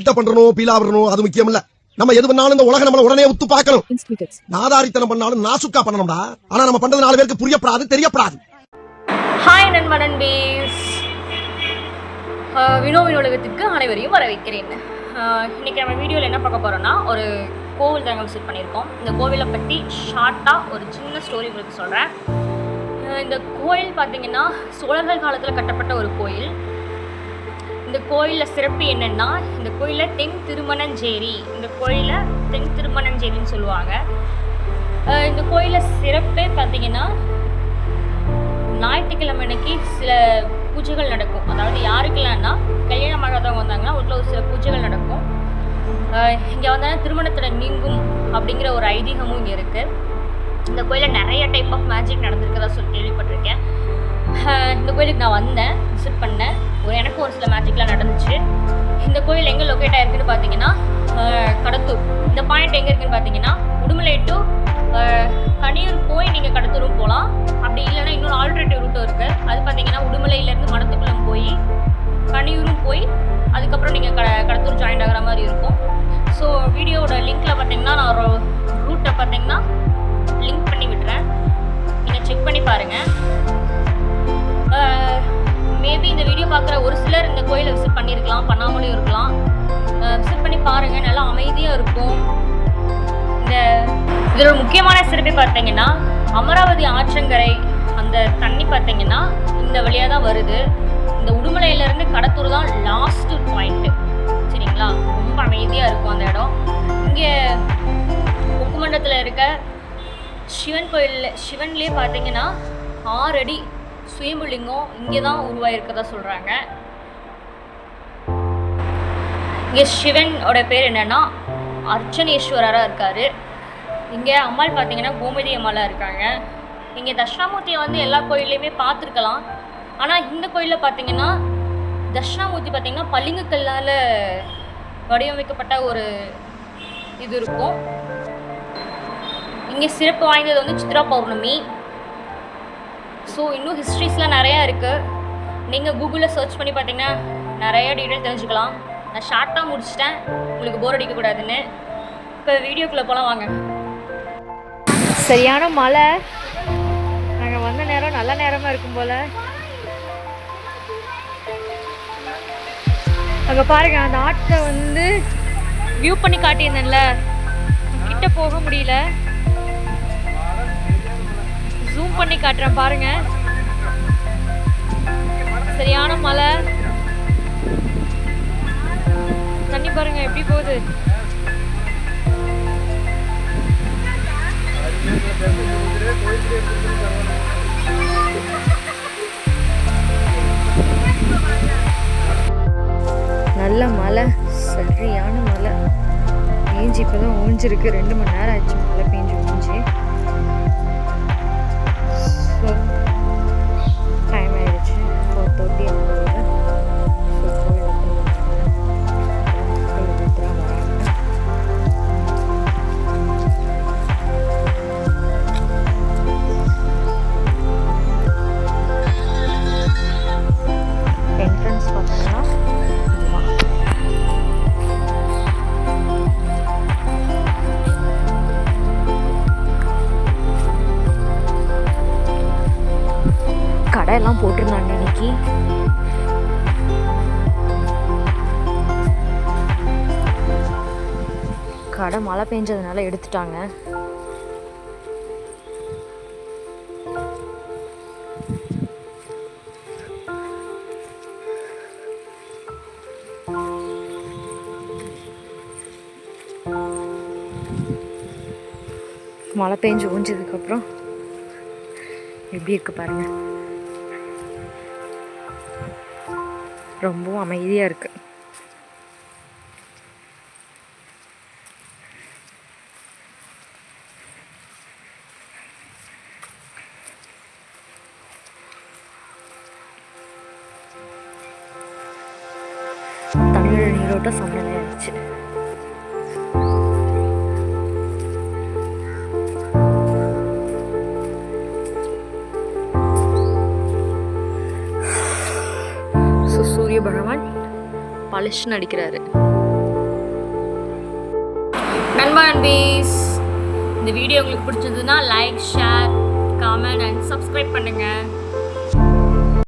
Build up பண்றணும் Beela வரணும் அது முக்கியம் இல்ல. நம்ம எது பண்ணாலும் இந்த உலக நம்மள உடனே உத்து பார்க்கணும். நாதாரித்தனம் பண்ணாலும் நாசுக்கா பண்ணணும்டா. ஆனா நம்ம பண்றது 4 பேருக்கு புரியப்படாது தெரியப்படாது. ஹாய் நண்பன் நண்பீஸ், வினோவின் உலகத்திற்கு அனைவரையும் வரவேற்கிறேன். இன்றைக்கி நம்ம வீடியோவில் என்ன பார்க்க போகிறோன்னா, ஒரு கோவில் தாங்க விசிட் பண்ணியிருக்கோம். இந்த கோவிலை பற்றி ஷார்ட்டாக ஒரு சின்ன ஸ்டோரி உங்களுக்கு சொல்கிறேன். இந்த கோயில் பார்த்திங்கன்னா சோழர்கள் காலத்தில் கட்டப்பட்ட ஒரு கோயில். இந்த கோயிலில் சிறப்பு என்னென்னா, இந்த கோயிலில் தென் திருமணஞ்சேரி, இந்த கோயிலை தென் திருமணஞ்சேரின்னு சொல்லுவாங்க. இந்த கோயிலில் சிறப்பே பார்த்திங்கன்னா ஞாயிற்றுக்கிழமை அன்னைக்கு சில பூஜைகள் நடக்கும். அதாவது யாருக்கெல்லாம்னா கல்யாணம் ஆகாதவங்க வந்தாங்கன்னா வீட்டில் ஒரு சில பூஜைகள் நடக்கும். இங்கே வந்தால் திருமணத்தில் நீங்கும் அப்படிங்கிற ஒரு ஐதீகமும் இங்கே இருக்குது. இந்த கோயிலில் நிறைய டைப் ஆஃப் மேஜிக் நடந்திருக்கிறதா சொல்லி கேள்விப்பட்டிருக்கேன். இந்த கோயிலுக்கு நான் வந்தேன், விசிட் பண்ணேன். எனக்கு ஒரு சில மேஜிக்லாம் நடந்துச்சு. இந்த கோயில் எங்கே லொக்கேட் ஆகிருக்குன்னு பார்த்தீங்கன்னா கடத்தூர். இந்த பாயிண்ட் எங்கே இருக்குன்னு பார்த்தீங்கன்னா உடுமலை டு கனியூர் போய் நீங்கள் கடத்தூரும் போகலாம். அப்படி இல்லைன்னா இன்னொரு ஆல்டர்னேட்டிவ் ரூட்டும் இருக்குது. அது பார்த்தீங்கன்னா உடுமலையிலேருந்து மடத்துக்குளம் போய் கனியூரும் போய் அதுக்கப்புறம் நீங்கள் கடத்தூர் ஜாயின் ஆகிற மாதிரி இருக்கும். ஸோ வீடியோவோட லிங்க்கில் பார்த்தீங்கன்னா நான் ரூட்டை பார்த்தீங்கன்னா லிங்க் பண்ணி விட்டுறேன், நீங்கள் செக் பண்ணி பாருங்கள். மேபி இந்த வீடியோ பார்க்குற ஒரு சிலர் இந்த கோயிலை விசிட் பண்ணியிருக்கலாம், பண்ணாமலும் இருக்கலாம். விசிட் பண்ணி பாருங்கள், நல்லா அமைதியாக இருக்கும். இதோட முக்கியமான சிறப்பு பார்த்தீங்கன்னா அமராவதி ஆற்றங்கரை அந்த தண்ணி பார்த்தீங்கன்னா இந்த வழியாக தான் வருது. இந்த உடுமலையிலேருந்து கடத்தூர் தான் லாஸ்ட் பாயிண்ட்டு, சரிங்களா? ரொம்ப அமைதியாக இருக்கும் அந்த இடம். இங்கே உப்புமண்டலத்தில் இருக்க சிவன் கோயிலில் சிவன்லேயே பார்த்தீங்கன்னா 6 அடி சுயம்புலிங்கம் இங்கே தான் உருவாயிருக்கதா சொல்கிறாங்க. இங்கே சிவனோட பேர் என்னென்னா அர்ச்சனேஸ்வரராக இருக்கார். இங்கே அம்மாள் பார்த்தீங்கன்னா கோமதி அம்மாளாக இருக்காங்க. இங்கே தட்சிணாமூர்த்தியை வந்து எல்லா கோயில்லையுமே பார்த்துருக்கலாம். ஆனால் இந்த கோயிலில் பார்த்தீங்கன்னா தட்சிணாமூர்த்தி பார்த்தீங்கன்னா பளிங்குக்கல்லால் வடிவமைக்கப்பட்ட ஒரு இது இருக்கும். இங்கே சிறப்பு வாய்ந்தது வந்து சித்ரா பௌர்ணமி. ஸோ இன்னும் ஹிஸ்ட்ரிஸ்லாம் நிறையா இருக்குது. நீங்கள் கூகுளில் சர்ச் பண்ணி பார்த்தீங்கன்னா நிறையா டீட்டெயில் தெரிஞ்சுக்கலாம். நான் ஷார்ட்டாக முடிச்சிட்டேன், உங்களுக்கு போர் அடிக்கக்கூடாதுன்னு. இப்போ வீடியோக்குள்ளே போகலாம் வாங்க. சரியான மழை, நாங்கள் வந்த நேரம் நல்ல நேரமாக இருக்கும் போல். அங்கே பாருங்கள், அந்த ஆட்டை வந்து வியூ பண்ணி காட்டியிருந்தேன்ல, கிட்ட போக முடியல, ஜூம் பண்ணி காட்டுறேன் பாருங்க. சரியான மழை, தண்ணி பாருங்க எப்படி போகுது. நல்ல மழை, சரியான மழை பேஞ்சு இப்போதான் ஊஞ்சிருக்கு. 2 மணி நேரம் ஆச்சு மழை பேஞ்சு ஊஞ்சி. ஸோ டைம் ஆயிடுச்சு 4:30 ஆகுது. என்ட்ரன்ஸ் பார்த்தீங்கன்னா கடையெல்லாம் போட்டிருந்தாங்க இன்னைக்கு. கடை மழை பெஞ்சதுனால எடுத்துட்டாங்க. மழை பெஞ்சு ஊஞ்சதுக்கப்புறம் எப்படி இருக்கு பாருங்க, ரொம்பவும் அமைதியாக இருக்கு. தண்ணியோட நீரோட்டம் சமநிலையாச்சு. சூரிய பகவான் பளிஷ்னு அடிக்கிறாரு. நண்பா நண்பீஸ், இந்த வீடியோ உங்களுக்கு பிடிச்சதுன்னா லைக், ஷேர், கமெண்ட்